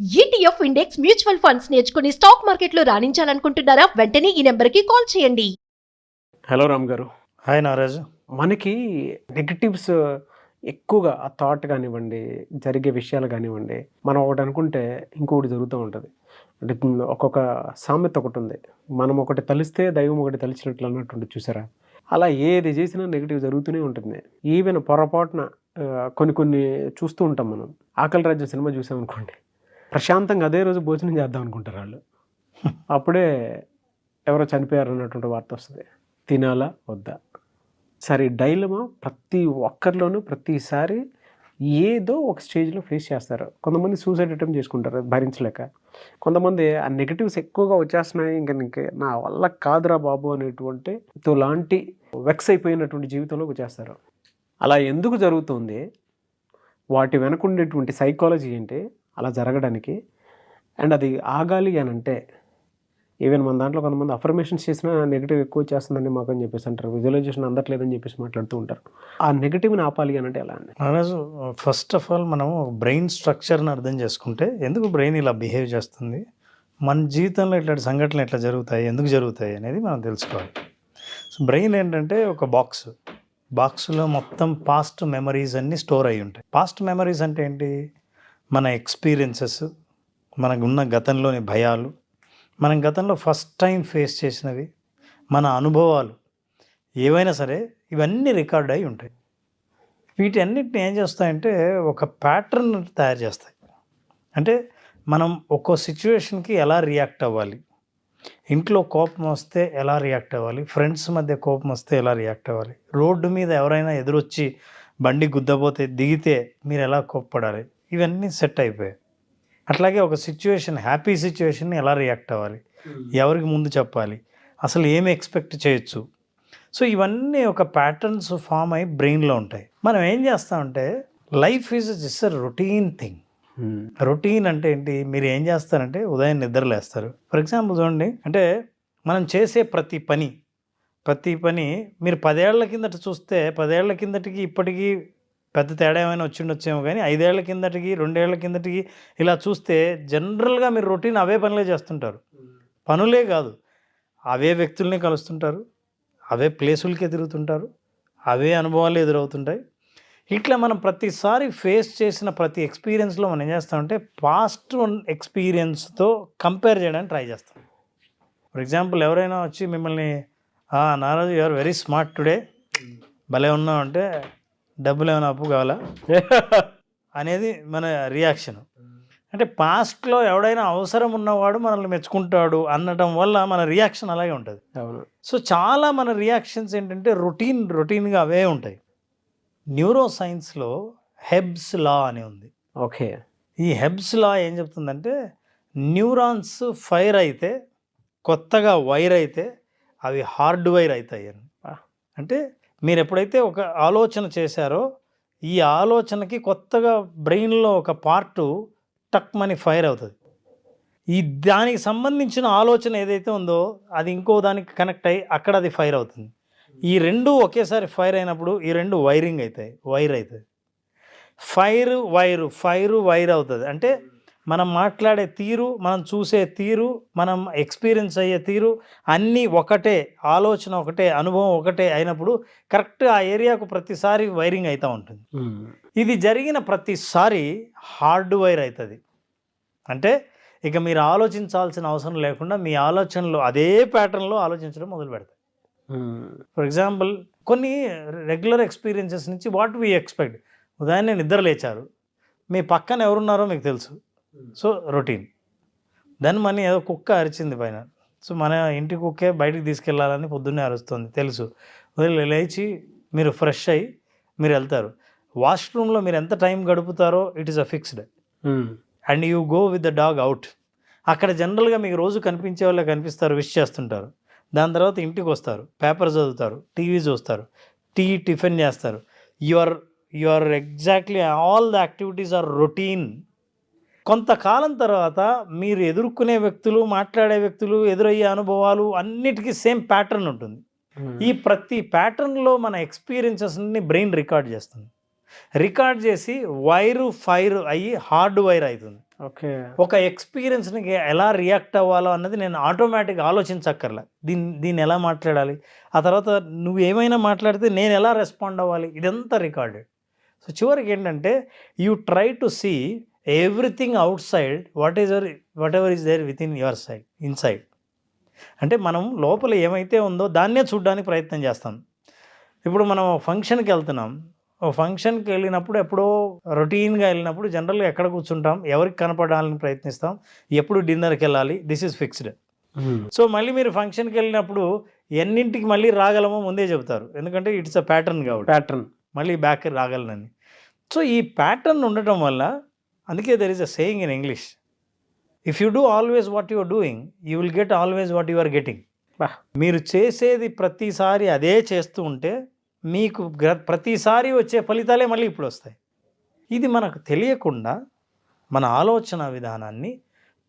ETF index mutual funds నేర్చుకుని stock మార్కెట్లో రాణించాలనుకుంటున్నారా? వెంటనే ఈ నెంబర్కి కాల్ చేయండి. హలో రామ్ గారు. హాయ్ నాగరాజు. మనకి నెగటివ్స్ ఎక్కువగా ఆ థాట్ కానివ్వండి, జరిగే విషయాలు కానివ్వండి, మనం ఒకటి అనుకుంటే ఇంకొకటి జరుగుతూ ఉంటుంది. అంటే ఒక్కొక్క సామెత ఒకటి ఉంది, మనం ఒకటి తలిస్తే దైవం ఒకటి తలిచినట్లు అన్నట్టు చూసారా? అలా ఏది చేసినా నెగిటివ్ జరుగుతూనే ఉంటుంది. ఈవెన్ పొరపాటున కొన్ని చూస్తూ ఉంటాం. మనం ఆకలి రాజ్యం సినిమా చూసామనుకోండి, ప్రశాంతంగా అదే రోజు భోజనం చేద్దాం అనుకుంటారు వాళ్ళు. అప్పుడే ఎవరో చనిపోయారు అన్నటువంటి వార్త వస్తుంది. తినాలా వద్దా? సరే, డైలమా ప్రతి ఒక్కరిలోనూ ప్రతిసారి ఏదో ఒక స్టేజ్లో ఫేస్ చేస్తారు. కొంతమంది సూసైడ్ అటెంప్ట్ చేసుకుంటారు భరించలేక. కొంతమంది ఆ నెగటివ్స్ ఎక్కువగా వచ్చేస్తున్నాయి, ఇంకా నా వల్ల కాదురా బాబు అనేటువంటి లాంటి వెక్స్ అయిపోయినటువంటి జీవితంలోకి వచ్చేస్తారు. అలా ఎందుకు జరుగుతుంది? వాటి వెనకుండేటువంటి సైకాలజీ ఏంటి అలా జరగడానికి? అండ్ అది ఆగాలి అని అంటే, ఈవెన్ మన దాంట్లో కొంతమంది అఫర్మేషన్స్ చేసినా నెగిటివ్ ఎక్కువ వచ్చేస్తుందని మాకు అని చెప్పేసి అంటారు. విజువలైజేషన్ అందట్లేదని చెప్పేసి మాట్లాడుతూ ఉంటారు. ఆ నెగిటివ్ని ఆపాలి అని అంటే ఎలా అండి? నాగరాజు, ఫస్ట్ ఆఫ్ ఆల్ మనం బ్రెయిన్ స్ట్రక్చర్ని అర్థం చేసుకుంటే, ఎందుకు బ్రెయిన్ ఇలా బిహేవ్ చేస్తుంది, మన జీవితంలో ఇట్లాంటి సంఘటనలు ఎట్లా జరుగుతాయి, ఎందుకు జరుగుతాయి అనేది మనం తెలుసుకోవాలి. సో బ్రెయిన్ ఏంటంటే ఒక బాక్స్లో మొత్తం పాస్ట్ మెమరీస్ అన్నీ స్టోర్ అయి ఉంటాయి. పాస్ట్ మెమరీస్ అంటే ఏంటి? మన ఎక్స్పీరియన్సెస్, మనకున్న గతంలోని భయాలు, మనం గతంలో ఫస్ట్ టైం ఫేస్ చేసినవి, మన అనుభవాలు ఏవైనా సరే ఇవన్నీ రికార్డ్ అయి ఉంటాయి. వీటన్నిటిని ఏం చేస్తాయంటే ఒక ప్యాటర్న్ తయారు చేస్తాయి. అంటే మనం ఒక్కో సిచ్యువేషన్కి ఎలా రియాక్ట్ అవ్వాలి, ఇంట్లో కోపం వస్తే ఎలా రియాక్ట్ అవ్వాలి, ఫ్రెండ్స్ మధ్య కోపం వస్తే ఎలా రియాక్ట్ అవ్వాలి, రోడ్డు మీద ఎవరైనా ఎదురొచ్చి బండి గుద్దపోతే దిగితే మీరు ఎలా కోప్పడాలి, ఇవన్నీ సెట్ అయిపోయాయి. అట్లాగే ఒక సిచ్యువేషన్, హ్యాపీ సిచ్యువేషన్ని ఎలా రియాక్ట్ అవ్వాలి, ఎవరికి ముందు చెప్పాలి, అసలు ఏమి ఎక్స్పెక్ట్ చేయొచ్చు. సో ఇవన్నీ ఒక ప్యాటర్న్స్ ఫామ్ అయ్యి బ్రెయిన్లో ఉంటాయి. మనం ఏం చేస్తామంటే, life is just a routine thing. Routine అంటే ఏంటి? మీరు ఏం చేస్తారంటే ఉదయం నిద్రలేస్తారు. ఫర్ ఎగ్జాంపుల్ చూడండి, అంటే మనం చేసే ప్రతి పని మీరు 10 ఏళ్ల కిందట చూస్తే, 10 ఏళ్ల కిందటికి ఇప్పటికీ పెద్ద తేడా ఏమైనా వచ్చిండొచ్చేమో, కానీ 5 ఏళ్ల కిందటికి 2 ఏళ్ల కిందటికి ఇలా చూస్తే జనరల్గా మీరు రొటీన్ అవే పనులే చేస్తుంటారు. పనులే కాదు, అవే వ్యక్తుల్ని కలుస్తుంటారు, అవే ప్లేసులకే తిరుగుతుంటారు, అవే అనుభవాలు ఎదురవుతుంటాయి. ఇట్లా మనం ప్రతిసారి ఫేస్ చేసిన ప్రతి ఎక్స్పీరియన్స్లో మనం ఏం చేస్తామంటే పాస్ట్ ఎక్స్పీరియన్స్తో కంపేర్ చేయడానికి ట్రై చేస్తాం. ఫర్ ఎగ్జాంపుల్, ఎవరైనా వచ్చి మిమ్మల్ని Naraj you are very smart today, భలే ఉన్నావు అంటే, డబ్బులు ఏమైనా అప్పు కావాలా అనేది మన రియాక్షన్. అంటే పాస్ట్లో ఎవడైనా అవసరం ఉన్నవాడు మనల్ని మెచ్చుకుంటాడు అనడం వల్ల మన రియాక్షన్ అలాగే ఉంటుంది. సో చాలా మన రియాక్షన్స్ ఏంటంటే రొటీన్గా అవే ఉంటాయి. న్యూరో సైన్స్లో హెబ్స్ లా అని ఉంది. ఓకే. ఈ హెబ్స్ లా ఏం చెప్తుందంటే, న్యూరాన్స్ ఫైర్ అయితే, కొత్తగా వైర్ అయితే అవి హార్డ్ వైర్ అవుతాయి అని. అంటే మీరు ఎప్పుడైతే ఒక ఆలోచన చేశారో, ఈ ఆలోచనకి కొత్తగా బ్రెయిన్లో ఒక పార్టు టక్మని ఫైర్ అవుతుంది. దానికి సంబంధించిన ఆలోచన ఏదైతే ఉందో అది ఇంకో దానికి కనెక్ట్ అయ్యి అక్కడ అది ఫైర్ అవుతుంది. ఈ రెండు ఒకేసారి ఫైర్ అయినప్పుడు ఈ రెండు వైర్ అవుతుంది. ఫైర్ వైర్ అవుతుంది. అంటే మనం మాట్లాడే తీరు, మనం చూసే తీరు, మనం ఎక్స్పీరియన్స్ అయ్యే తీరు అన్నీ ఒకటే, ఆలోచన ఒకటే, అనుభవం ఒకటే అయినప్పుడు కరెక్ట్ ఆ ఏరియాకు ప్రతిసారి వైరింగ్ అవుతూ ఉంటుంది. ఇది జరిగిన ప్రతిసారి హార్డ్ వైర్ అవుతుంది. అంటే ఇక మీరు ఆలోచించాల్సిన అవసరం లేకుండా మీ ఆలోచనలు అదే ప్యాటర్న్లో ఆలోచించడం మొదలు పెడతాయి. ఫర్ ఎగ్జాంపుల్, కొన్ని రెగ్యులర్ ఎక్స్పీరియన్సెస్ నుంచి వాట్ వీ ఎక్స్పెక్ట్. ఉదయాన్నే నిద్ర లేచారు, మీ పక్కన ఎవరున్నారో మీకు తెలుసు, సో రొటీన్. దెన్ మన ఏదో కుక్క అరిచింది పైన, సో మన ఇంటి కుక్కే బయటికి తీసుకెళ్ళాలని పొద్దున్నే అరుస్తుంది తెలుసు. ఉదయం లేచి మీరు ఫ్రెష్ అయ్యి మీరు వెళ్తారు. వాష్రూమ్లో మీరు ఎంత టైం గడుపుతారో it is a fixed. And you go with the dog out. అక్కడ జనరల్గా మీకు రోజు కనిపించే వాళ్ళే కనిపిస్తారు, విష్ చేస్తుంటారు. దాని తర్వాత ఇంటికి వస్తారు, పేపర్ చదువుతారు, టీవీ చూస్తారు, టిఫిన్ చేస్తారు. You are exactly all the activities are routine. కొంతకాలం తర్వాత మీరు ఎదుర్కొనే వ్యక్తులు, మాట్లాడే వ్యక్తులు, ఎదురయ్యే అనుభవాలు అన్నిటికీ సేమ్ ప్యాటర్న్ ఉంటుంది. ఈ ప్రతి ప్యాటర్న్లో మన ఎక్స్పీరియన్సెస్ని బ్రెయిన్ రికార్డ్ చేస్తుంది. రికార్డ్ చేసి ఫైర్ అయ్యి హార్డ్ వైర్ అవుతుంది. ఓకే. ఒక ఎక్స్పీరియన్స్‌ని ఎలా రియాక్ట్ అవ్వాలో అన్నది నేను ఆటోమేటిక్‌గా ఆలోచించక్కర్లా. దీన్ని ఎలా మాట్లాడాలి? ఆ తర్వాత నువ్వేమైనా మాట్లాడితే నేను ఎలా రెస్పాండ్ అవ్వాలి? ఇదంతా రికార్డెడ్. సో చివరికి ఏంటంటే you try to see everything outside whatever is there within your side inside. అంటే మనం లోపల ఏమైతే ఉందో దాన్నే చూడడానికి ప్రయత్నం చేస్తాం. ఇప్పుడు మనం ఫంక్షన్కి వెళ్తున్నాం. ఓ ఫంక్షన్కి వెళ్ళినప్పుడు ఎప్పుడో రొటీన్గా వెళ్ళినప్పుడు జనరల్గా ఎక్కడ కూర్చుంటాం, ఎవరికి కనపడాలని ప్రయత్నిస్తాం, ఎప్పుడు డిన్నర్కి వెళ్ళాలి, దిస్ ఈజ్ ఫిక్స్డ్. సో మళ్ళీ మీరు ఫంక్షన్కి వెళ్ళినప్పుడు ఎన్నింటికి మళ్ళీ రాగలమో ముందే చెబుతారు, ఎందుకంటే ఇట్స్ అ ప్యాటర్న్ కాబట్టి ప్యాటర్న్ మళ్ళీ బ్యాక్ రాగలనని. సో ఈ ప్యాటర్న్ ఉండటం వల్ల అందుకే there is a saying in English, if you do always what you are doing you will get always what you are getting. మీరు చేసేది ప్రతిసారి అదే చేస్తూ ఉంటే మీకు ప్రతిసారి వచ్చే ఫలితాలే మళ్ళీ ఇప్పుడు వస్తాయి. ఇది మనకు తెలియకుండా మన ఆలోచన విధానాన్ని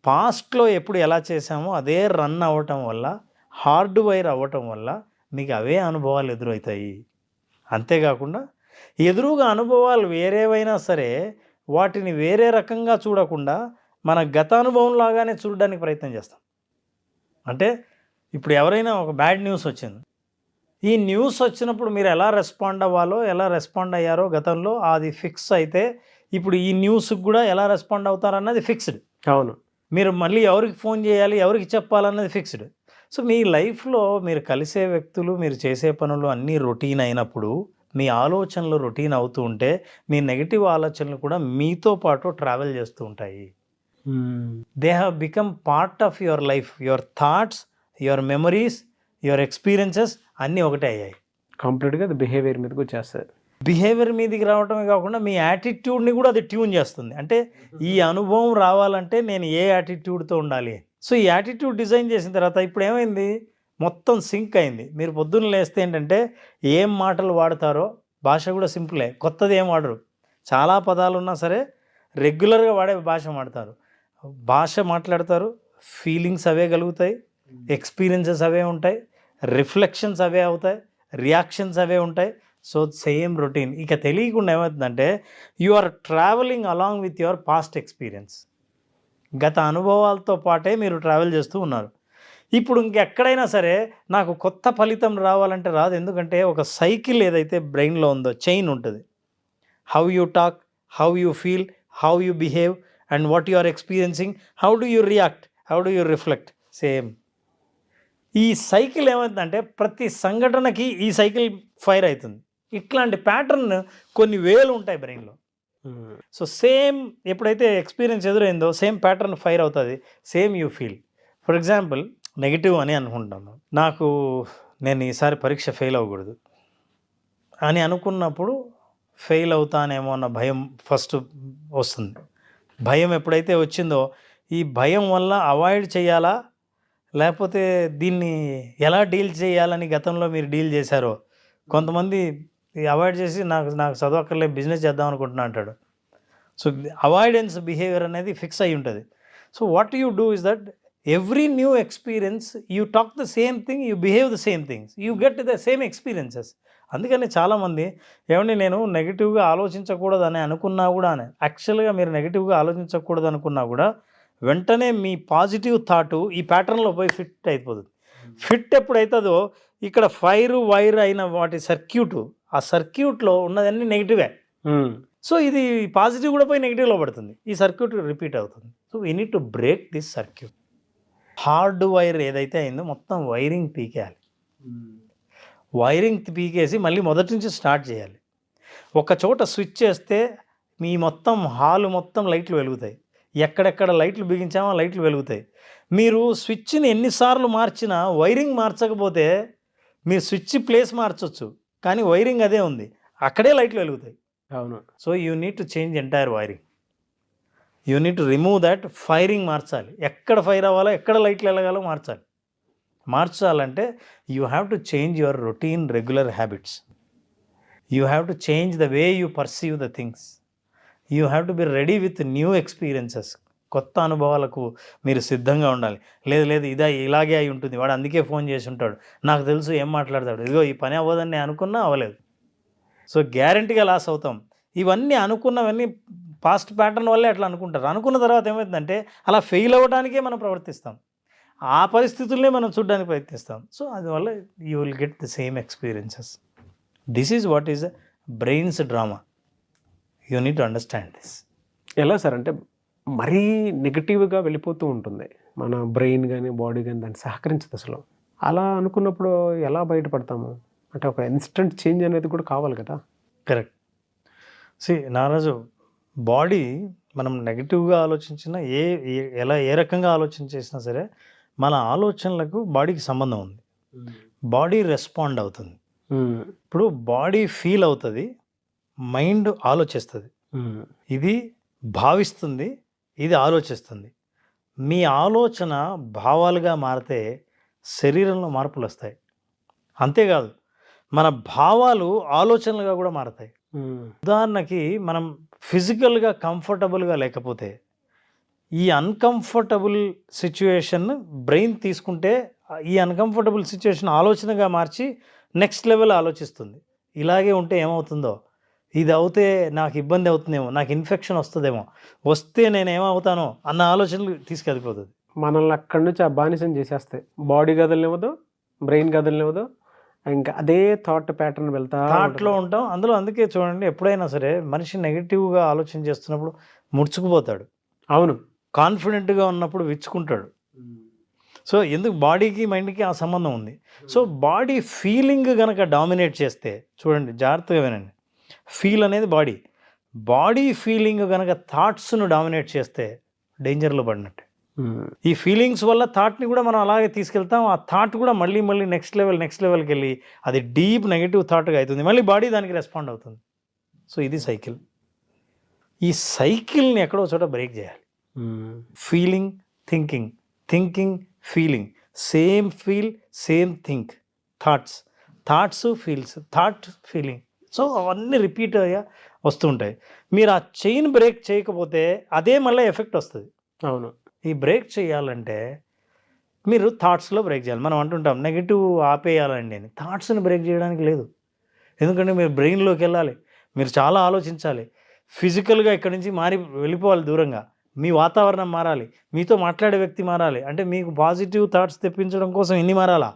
పాస్ట్లో ఎప్పుడు ఎలా చేసామో అదే రన్ అవ్వటం వల్ల, హార్డ్వైర్ అవ్వటం వల్ల మీకు అవే అనుభవాలు ఎదురవుతాయి. అంతేకాకుండా ఎదురుగా అనుభవాలు వేరేవైనా సరే వాటిని వేరే రకంగా చూడకుండా మన గత అనుభవం లాగానే చూడడానికి ప్రయత్నం చేస్తాం. అంటే ఇప్పుడు ఎవరైనా ఒక బ్యాడ్ న్యూస్ వచ్చింది, ఈ న్యూస్ వచ్చినప్పుడు మీరు ఎలా రెస్పాండ్ అవ్వాలో, ఎలా రెస్పాండ్ అయ్యారో గతంలో అది ఫిక్స్ అయితే ఇప్పుడు ఈ న్యూస్కి కూడా ఎలా రెస్పాండ్ అవుతారన్నది ఫిక్స్డ్. అవును. మీరు మళ్ళీ ఎవరికి ఫోన్ చేయాలి, ఎవరికి చెప్పాలన్నది ఫిక్స్డ్. సో మీ లైఫ్లో మీరు కలిసే వ్యక్తులు, మీరు చేసే పనులు అన్నీ రొటీన్ అయినప్పుడు, మీ ఆలోచనలు రొటీన్ అవుతూ ఉంటే మీ నెగిటివ్ ఆలోచనలు కూడా మీతో పాటు ట్రావెల్ చేస్తూ ఉంటాయి. They have become part of your life. Your thoughts, your memories, your experiences అన్నీ ఒకటే అయ్యాయి. కంప్లీట్గా అది బిహేవియర్ మీదకి వచ్చేస్తుంది. బిహేవియర్ మీదకి రావటమే కాకుండా మీ యాటిట్యూడ్ని కూడా అది ట్యూన్ చేస్తుంది. అంటే ఈ అనుభవం రావాలంటే నేను ఏ యాటిట్యూడ్తో ఉండాలి. సో ఈ యాటిట్యూడ్ డిజైన్ చేసిన తర్వాత ఇప్పుడు ఏమైంది, మొత్తం సింక్ అయింది. మీరు పొద్దున్న లేస్తే ఏంటంటే ఏం మాటలు వాడతారో, భాష కూడా సింపులే, కొత్తది ఏం వాడరు. చాలా పదాలు ఉన్నా సరే రెగ్యులర్గా వాడే భాష వాడతారు. భాష మాట్లాడతారు, ఫీలింగ్స్ అవే కలుగుతాయి, ఎక్స్పీరియన్సెస్ అవే ఉంటాయి, రిఫ్లెక్షన్స్ అవే అవుతాయి, రియాక్షన్స్ అవే ఉంటాయి. So same routine. ఇక తెలియకుండా ఏమవుతుందంటే you are travelling along with your past experience. గత అనుభవాలతో పాటే మీరు ట్రావెల్ చేస్తూ ఉన్నారు. ఇప్పుడు ఇంకెక్కడైనా సరే నాకు కొత్త ఫలితం రావాలంటే రాదు. ఎందుకంటే ఒక సైకిల్ ఏదైతే బ్రెయిన్లో ఉందో చైన్ ఉంటుంది. How you talk, how you feel, how you behave and what you are experiencing, how do you react, how do you reflect. Same ఈ సైకిల్ ఏమవుతుందంటే ప్రతి సంఘటనకి ఈ సైకిల్ ఫైర్ అవుతుంది. ఇట్లాంటి ప్యాటర్న్ కొన్ని వేలు ఉంటాయి బ్రెయిన్లో. సో సేమ్ ఎప్పుడైతే ఎక్స్పీరియన్స్ ఎదురైందో సేమ్ ప్యాటర్న్ ఫైర్ అవుతుంది, same you feel. For example negative అని అనుకుంటాను, నేను ఈసారి పరీక్ష ఫెయిల్ అవ్వకూడదు అని అనుకున్నప్పుడు ఫెయిల్ అవుతానేమో అన్న భయం ఫస్ట్ వస్తుంది. భయం ఎప్పుడైతే వచ్చిందో ఈ భయం వల్ల అవాయిడ్ చేయాలా లేకపోతే దీన్ని ఎలా డీల్ చేయాలని గతంలో మీరు డీల్ చేశారో. కొంతమంది అవాయిడ్ చేసి నాకు చదవక్కర్లే బిజినెస్ చేద్దాం అనుకుంటున్నా అంటాడు. సో అవాయిడెన్స్ బిహేవియర్ అనేది ఫిక్స్ అయి ఉంటుంది. So what you do is that every new experience you talk the same thing, you behave the same things, you get the same experiences. అందుకని చాలామంది ఏమండి నేను నెగిటివ్గా ఆలోచించకూడదు అని అనుకున్నా కూడా, యాక్చువల్గా మీరు నెగిటివ్గా ఆలోచించకూడదు అనుకున్నా కూడా వెంటనే మీ పాజిటివ్ థాటు ఈ ప్యాటర్న్లో పోయి ఫిట్ అయిపోతుంది. ఫిట్ ఎప్పుడైతుందో ఇక్కడ ఫైర్ వైర్ అయిన వాటి సర్క్యూటు, ఆ సర్క్యూట్లో ఉన్నదన్నీ నెగిటివే. సో ఇది పాజిటివ్ కూడా పోయి నెగిటివ్లో పడుతుంది, ఈ సర్క్యూట్ రిపీట్ అవుతుంది. So we need to break this circuit. Hard wire ఏదైతే అయిందో మొత్తం వైరింగ్ పీకేయాలి. వైరింగ్ పీకేసి మళ్ళీ మొదటి నుంచి స్టార్ట్ చేయాలి. ఒక చోట స్విచ్ చేస్తే మీ మొత్తం హాలు మొత్తం లైట్లు వెలుగుతాయి. ఎక్కడెక్కడ లైట్లు బిగించామో లైట్లు వెలుగుతాయి. మీరు స్విచ్ని ఎన్నిసార్లు మార్చినా వైరింగ్ మార్చకపోతే మీరు స్విచ్ ప్లేస్ మార్చవచ్చు, కానీ వైరింగ్ అదే ఉంది, అక్కడే లైట్లు వెలుగుతాయి. అవును. So you need to change entire wiring. You need to remove that. Firing మార్చాలి, ఎక్కడ ఫైర్ అవ్వాలో ఎక్కడ లైట్లు వెలగాలో మార్చాలి. మార్చాలంటే you have to change your routine regular habits. You have to change the way you perceive the things. You have to be ready with new experiences. కొత్త అనుభవాలకు మీరు సిద్ధంగా ఉండాలి. లేదు ఇలాగే అయి ఉంటుంది, వాడు అందుకే ఫోన్ చేసి ఉంటాడు, నాకు తెలుసు ఏం మాట్లాడతాడు, ఇదిగో ఈ పని అవ్వదని అనుకున్నా అవ్వలేదు. సో గ్యారంటీగా లాస్ అవుతాం. ఇవన్నీ అనుకున్నవన్నీ పాస్ట్ ప్యాటర్న్ వల్లే అట్లా అనుకుంటారు. అనుకున్న తర్వాత ఏమవుతుందంటే అలా ఫెయిల్ అవ్వడానికే మనం ప్రవర్తిస్తాం, ఆ పరిస్థితుల్నే మనం చూడడానికి ప్రయత్నిస్తాం. సో అందువల్ల you will get the same experiences. This is what is brains drama. You need to understand this. ఎలా సార్ అంటే మరీ నెగిటివ్గా వెళ్ళిపోతూ ఉంటుంది మన బ్రెయిన్ కానీ బాడీ కానీ, దాన్ని సహకరించదు అసలు. అలా అనుకున్నప్పుడు ఎలా బయటపడతాము? అంటే ఒక ఇన్స్టెంట్ చేంజ్ అనేది కూడా కావాలి కదా. కరెక్ట్. నారాజు, బాడీ మనం నెగిటివ్గా ఆలోచించినా ఏ రకంగా ఆలోచన చేసినా సరే మన ఆలోచనలకు బాడీకి సంబంధం ఉంది. బాడీ రెస్పాండ్ అవుతుంది. ఇప్పుడు బాడీ ఫీల్ అవుతుంది, మైండ్ ఆలోచిస్తుంది. ఇది భావిస్తుంది, ఇది ఆలోచిస్తుంది. మీ ఆలోచన భావాలుగా మారితే శరీరంలో మార్పులు వస్తాయి. అంతేకాదు మన భావాలు ఆలోచనలుగా కూడా మారతాయి. ఉదాహరణకి మనం ఫిజికల్గా కంఫర్టబుల్గా లేకపోతే ఈ అన్కంఫర్టబుల్ సిచ్యువేషన్ బ్రెయిన్ తీసుకుంటే ఈ అన్కంఫర్టబుల్ సిచ్యువేషన్ ఆలోచనగా మార్చి నెక్స్ట్ లెవెల్ ఆలోచిస్తుంది. ఇలాగే ఉంటే ఏమవుతుందో, ఇది అవుతే నాకు ఇబ్బంది అవుతుందేమో, నాకు ఇన్ఫెక్షన్ వస్తుందేమో, వస్తే నేను ఏమవుతానో అన్న ఆలోచనలు తీసుకెళ్ళిపోతుంది. మనల్ని అక్కడి నుంచి ఆ బానిసం చేసేస్తాయి. బాడీ కదలనివ్వదు, బ్రెయిన్ కదలనివ్వదు, ఇంకా అదే థాట్ ప్యాటర్న్ థాట్లో ఉంటాం. అందుకే చూడండి, ఎప్పుడైనా సరే మనిషి నెగిటివ్గా ఆలోచన చేస్తున్నప్పుడు ముడుచుకుపోతాడు. అవును. కాన్ఫిడెంట్గా ఉన్నప్పుడు విచ్చుకుంటాడు. సో ఎందుకు బాడీకి మైండ్కి ఆ సంబంధం ఉంది. సో బాడీ ఫీలింగ్ కనుక డామినేట్ చేస్తే, చూడండి జాగ్రత్తగా వినండి, ఫీల్ అనేది బాడీ ఫీలింగ్ కనుక థాట్స్ను డామినేట్ చేస్తే డేంజర్లో పడినట్టే. ఈ ఫీలింగ్స్ వల్ల థాట్ని కూడా మనం అలాగే తీసుకెళ్తాం. ఆ థాట్ కూడా మళ్ళీ నెక్స్ట్ లెవెల్కి వెళ్ళి అది డీప్ నెగిటివ్ థాట్గా అవుతుంది. మళ్ళీ బాడీ దానికి రెస్పాండ్ అవుతుంది. సో ఇది సైకిల్. ఈ సైకిల్ని ఎక్కడో చోట బ్రేక్ చేయాలి. Feeling, thinking, feeling, same feel, same think, thoughts feels, thought feeling. So అవన్నీ రిపీట్ అయ్యా వస్తుంటాయి. మీరు ఆ చైన్ బ్రేక్ చేయకపోతే అదే మళ్ళీ ఎఫెక్ట్ వస్తుంది. అవును. ఈ బ్రేక్ చేయాలంటే మీరు థాట్స్లో బ్రేక్ చేయాలి. మనం అంటుంటాం నెగిటివ్ ఆపేయాలండి అని. థాట్స్ని బ్రేక్ చేయడానికి లేదు. ఎందుకంటే మీరు బ్రెయిన్లోకి వెళ్ళాలి, మీరు చాలా ఆలోచించాలి, ఫిజికల్గా ఇక్కడి నుంచి వెళ్ళిపోవాలి దూరంగా. మీ వాతావరణం మారాలి, మీతో మాట్లాడే వ్యక్తి మారాలి, అంటే మీకు పాజిటివ్ థాట్స్ తెప్పించడం కోసం ఎన్ని మారాలా.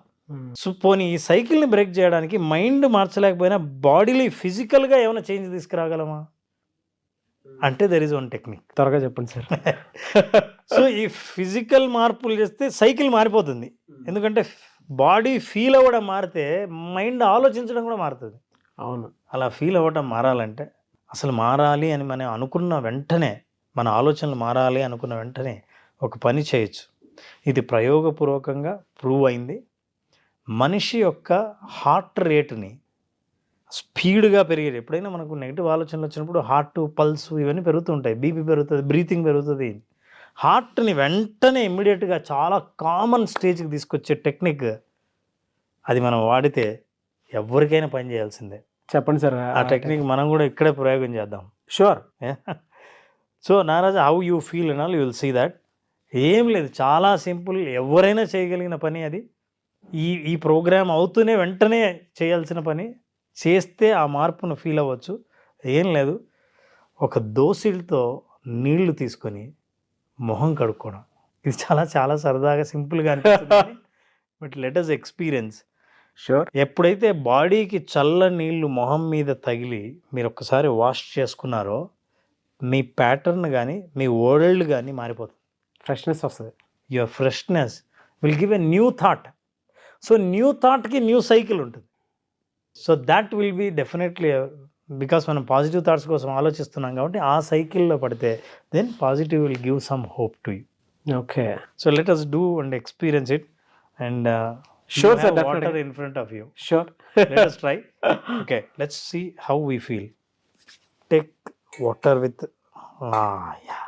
సో పోనీ ఈ సైకిల్ని బ్రేక్ చేయడానికి మైండ్ మార్చలేకపోయినా బాడీలో ఫిజికల్గా ఏమైనా చేంజ్ తీసుకురాగలమా అంటే దెర్ ఈజ్ వన్ టెక్నిక్. త్వరగా చెప్పండి సార్. సో ఈ ఫిజికల్ మార్పులు చేస్తే సైకిల్ మారిపోతుంది. ఎందుకంటే బాడీ ఫీల్ అవ్వడం మారితే మైండ్ ఆలోచించడం కూడా మారుతుంది. అవును. అలా ఫీల్ అవ్వడం మారాలంటే అసలు మారాలి అని మనం అనుకున్న వెంటనే, మన ఆలోచనలు మారాలి అనుకున్న వెంటనే ఒక పని చేయొచ్చు. ఇది ప్రయోగపూర్వకంగా ప్రూవ్ అయింది. మనిషి యొక్క హార్ట్ రేటుని స్పీడ్గా పెరిగేది. ఎప్పుడైనా మనకు నెగిటివ్ ఆలోచనలు వచ్చినప్పుడు హార్ట్ పల్స్ ఇవన్నీ పెరుగుతుంటాయి, బీపీ పెరుగుతుంది, బ్రీతింగ్ పెరుగుతుంది. హార్ట్ని వెంటనే ఇమ్మీడియట్గా చాలా కామన్ స్టేజ్కి తీసుకొచ్చే టెక్నిక్ అది మనం వాడితే ఎవరికైనా పని చేయాల్సిందే. చెప్పండి సార్. ఆ టెక్నిక్ మనం కూడా ఇక్కడే ప్రయోగం చేద్దాం. Sure. So Naraj, how you feel and all you will see that. ఏం లేదు, చాలా సింపుల్, ఎవరైనా చేయగలిగిన పని అది. ఈ ప్రోగ్రామ్ అవుతూనే వెంటనే చేయాల్సిన పని. చేస్తే ఆ మార్పును ఫీల్ అవ్వచ్చు. ఏం లేదు, ఒక దోసిలతో నీళ్లు తీసుకొని మొహం కడుక్కోవడం. ఇది చాలా చాలా సరదాగా సింపుల్గా అనిపిస్తుంది, but let us experience. Sure. ఎప్పుడైతే బాడీకి చల్ల నీళ్లు మొహం మీద తగిలి మీరు ఒక్కసారి వాష్ చేసుకున్నారో మీ ప్యాటర్న్ కానీ మీ వరల్డ్ కానీ మారిపోతుంది. ఫ్రెష్నెస్ వస్తుంది. Your freshness will give a new thought. So new థాట్కి న్యూ సైకిల్ ఉంటుంది. So that will be definitely, because మనం పాజిటివ్ థాట్స్ కోసం ఆలోచిస్తున్నాం కాబట్టి ఆ సైకిల్లో పడితే then positive will give some hope to you. Okay. So let us do and experience it, and sure sir, water definitely in front of you. Sure. Let us try. Okay, let's see how we feel. Take water with yeah.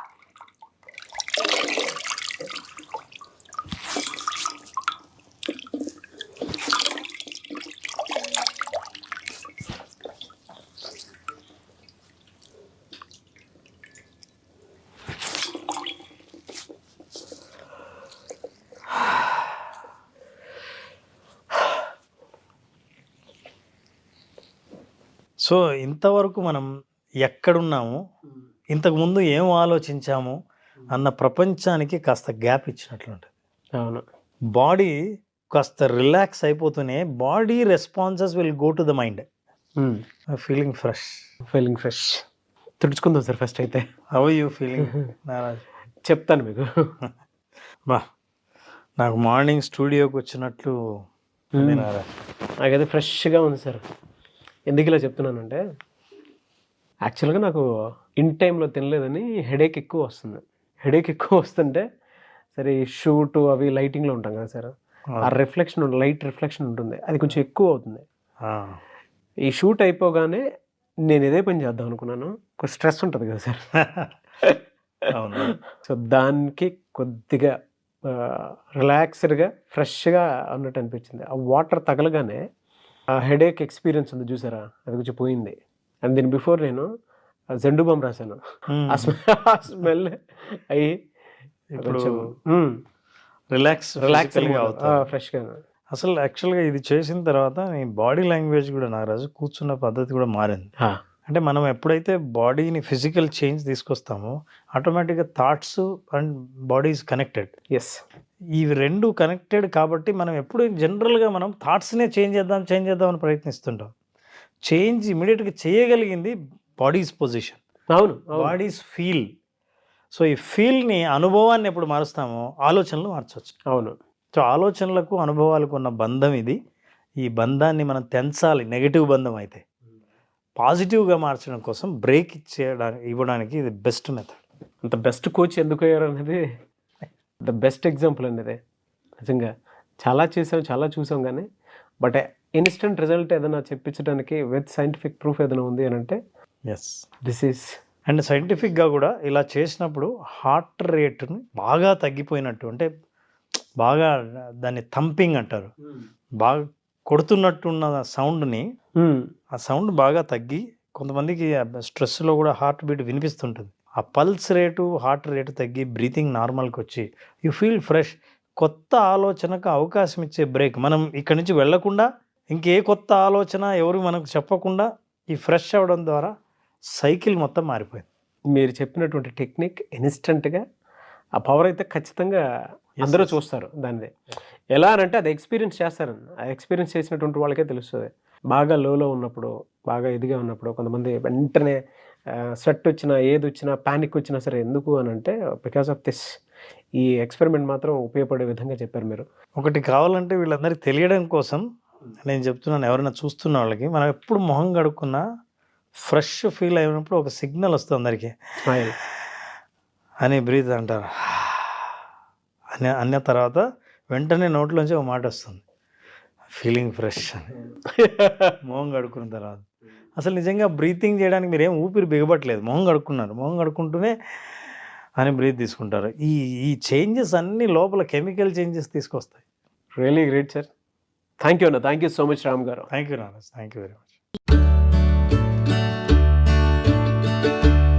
So ఇంతవరకు మనం ఎక్కడున్నాము, ఇంతకుముందు ఏం ఆలోచించాము అన్న ప్రపంచానికి కాస్త gap ఇచ్చినట్లుంటుంది. అవును. Body కాస్త relax అయిపోతూనే body responses will go to the mind. Feeling fresh. Feeling fresh. తుడుచుకుందాం సార్ ఫస్ట్ అయితే. How you feeling Naraj? చెప్తాను మీకు. బా, నాకు మార్నింగ్ స్టూడియోకి వచ్చినట్లు ఉంది నారాజ్. నాకైతే ఫ్రెష్గా ఉంది సార్. ఎందుకు ఇలా చెప్తున్నానంటే యాక్చువల్గా నాకు ఇన్ టైంలో తినలేదని హెడేక్ ఎక్కువ వస్తుంది. హెడేక్ ఎక్కువ వస్తుంటే సరే షూట్ అవి లైటింగ్లో ఉంటాం కదా సార్, ఆ రిఫ్లెక్షన్ లైట్ రిఫ్లెక్షన్ ఉంటుంది, అది కొంచెం ఎక్కువ అవుతుంది. ఈ షూట్ అయిపోగానే నేను ఇదే పని చేద్దాం అనుకున్నాను. కొంచెం స్ట్రెస్ ఉంటుంది కదా సార్. అవును. సో దానికి కొద్దిగా రిలాక్స్డ్గా ఫ్రెష్గా అన్నట్టు అనిపించింది. ఆ వాటర్ తగలగానే ఆ హెడేక్ ఎక్స్పీరియన్స్ ఉంది చూసారా, అది కొంచెం పోయింది. అండ్ దీని బిఫోర్ నేను జెండు బామ్ రాశాను. ఆ స్మెల్ అయ్యి ఇప్పుడు రిలాక్స్ ఫ్రెష్గా. అసలు యాక్చువల్గా ఇది చేసిన తర్వాత నీ బాడీ లాంగ్వేజ్ కూడా నారాజు కూర్చున్న పద్ధతి కూడా మారింది. అంటే మనం ఎప్పుడైతే బాడీని ఫిజికల్ చేంజ్ తీసుకొస్తామో ఆటోమేటిక్గా thoughts and body is connected. Yes, ఇవి రెండు కనెక్టెడ్ కాబట్టి మనం ఎప్పుడు జనరల్గా మనం థాట్స్నే చేంజ్ చేద్దాం అని ప్రయత్నిస్తుంటాం. చేంజ్ ఇమీడియట్గా చేయగలిగింది బాడీస్ పొజిషన్, అవును, బాడీస్ ఫీల్. సో ఈ ఫీల్ని అనుభవాన్ని ఎప్పుడు మారుస్తామో ఆలోచనలు మార్చవచ్చు. అవును. సో ఆలోచనలకు అనుభవాలకు ఉన్న బంధం ఇది. ఈ బంధాన్ని మనం తెంచాలి. నెగిటివ్ బంధం అయితే పాజిటివ్గా మార్చడం కోసం బ్రేక్ ఇవ్వడానికి ఇది బెస్ట్ మెథడ్. అంత బెస్ట్ కోచ్ ఎందుకు అయ్యారు అనేది ద బెస్ట్ ఎగ్జాంపుల్ అనేది. నిజంగా చాలా చేసాం, చాలా చూసాం, కానీ బట్ ఇన్స్టెంట్ రిజల్ట్ ఏదైనా చెప్పించడానికి విత్ సైంటిఫిక్ ప్రూఫ్ ఏదైనా ఉంది అని అంటే ఎస్, దిస్ ఈస్. అండ్ సైంటిఫిక్గా కూడా ఇలా చేసినప్పుడు హార్ట్ రేటుని బాగా తగ్గిపోయినట్టు, అంటే బాగా దాన్ని థంపింగ్ అంటారు, బాగా కొడుతున్నట్టున్న సౌండ్ని, ఆ సౌండ్ బాగా తగ్గి కొంతమందికి స్ట్రెస్లో కూడా హార్ట్ బీట్ వినిపిస్తుంటుంది. ఆ పల్స్ రేటు హార్ట్ రేటు తగ్గి బ్రీతింగ్ నార్మల్కి వచ్చి యూ ఫీల్ ఫ్రెష్. కొత్త ఆలోచనకు అవకాశం ఇచ్చే బ్రేక్. మనం ఇక్కడి నుంచి వెళ్లకుండా ఇంకే కొత్త ఆలోచన ఎవరు మనకు చెప్పకుండా ఈ ఫ్రెష్ అవ్వడం ద్వారా సైకిల్ మొత్తం మారిపోయింది. మీరు చెప్పినటువంటి టెక్నిక్ ఇన్స్టెంట్గా ఆ పవర్ అయితే ఖచ్చితంగా అందరూ చూస్తారు. దాన్ని ఎలా అని అంటే అది ఎక్స్పీరియన్స్ చేస్తారని, ఆ ఎక్స్పీరియన్స్ చేసినటువంటి వాళ్ళకే తెలుస్తుంది. బాగా లోలో ఉన్నప్పుడు, బాగా ఇదిగా ఉన్నప్పుడు కొంతమంది వెంటనే స్వెట్ వచ్చినా ఏది వచ్చినా ప్యానిక్ వచ్చినా సరే, ఎందుకు అని అంటే బికాస్ ఆఫ్ దిస్. ఈ ఎక్స్పెరిమెంట్ మాత్రం ఉపయోగపడే విధంగా చెప్పారు మీరు. ఒకటి కావాలంటే వీళ్ళందరికీ తెలియడం కోసం నేను చెప్తున్నాను, ఎవరైనా చూస్తున్న వాళ్ళకి, మనం ఎప్పుడు మొహం కడుక్కున్నా ఫ్రెష్ ఫీల్ అయినప్పుడు ఒక సిగ్నల్ వస్తుంది అందరికీ. స్మైల్ అని బ్రీత్ అంటారు అన్న తర్వాత వెంటనే నోట్లోంచి ఒక మాట వస్తుంది, ఫీలింగ్ ఫ్రెష్ అని. మొహం కడుక్కున్న తర్వాత అసలు నిజంగా బ్రీతింగ్ చేయడానికి మీరేం ఊపిరి బిగబట్టలేదు, మొహం కడుక్కున్నారు, మొహం కడుక్కుంటూనే అని బ్రీత్ తీసుకుంటారు. ఈ చేంజెస్ అన్నీ లోపల కెమికల్ చేంజెస్ తీసుకొస్తాయి. Really great sir. Thank you అన్న. Thank you so much Ram garu. Thank you Naraj. Thank you very much.